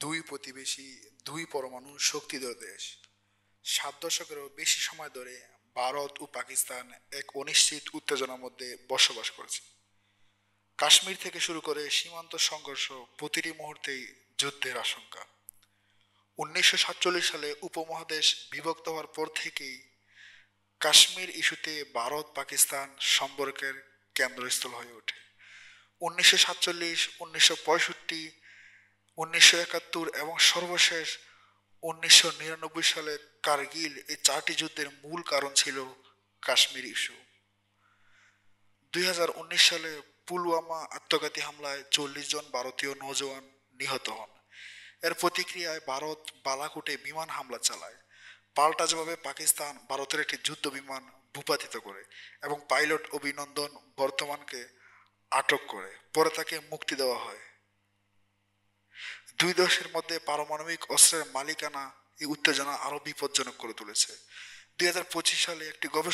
দুই প্রতিবেশী, দুই পরমাণু শক্তিধর দেশ। 7 দশকেরও বেশি সময় ধরে ভারত ও পাকিস্তান এক অনিশ্চিত উত্তেজনার মধ্যে বসবাস করেছে। কাশ্মীর থেকে শুরু করে সীমান্ত সংঘর্ষ, প্রতিটি মুহূর্তেই যুদ্ধের আশঙ্কা। 1947 সালে উপমহাদেশ বিভক্ত হওয়ার পর থেকেই কাশ্মীর ইস্যুতে ভারত পাকিস্তান সম্পর্কের কেন্দ্রস্থল হয়ে ওঠে। 1947, 1965, 1971 এবং সর্বশেষ 1999 সালে কার্গিল, এই 4টি যুদ্ধের মূল কারণ ছিল কাশ্মীর ইস্যু। 2019 সালে পুলওয়ামা আত্মঘাতী হামলায় 40 জন ভারতীয় নৌজওয়ান নিহত হন। এর প্রতিক্রিয়ায় ভারত বালাকোটে বিমান হামলা চালায়। পাল্টা জবাবে পাকিস্তান ভারতের একটি যুদ্ধ বিমান ভূপাতিত করে এবং পাইলট অভিনন্দন বর্তমানকে আটক করে, পরে তাকে মুক্তি দেওয়া হয়। দুই দেশের মধ্যে পারমাণবিক অস্ত্রের মালিকানা এই উত্তেজনা আরো বিপজ্জনক করে তুলেছে। 2025 সালে একটি গবেষণা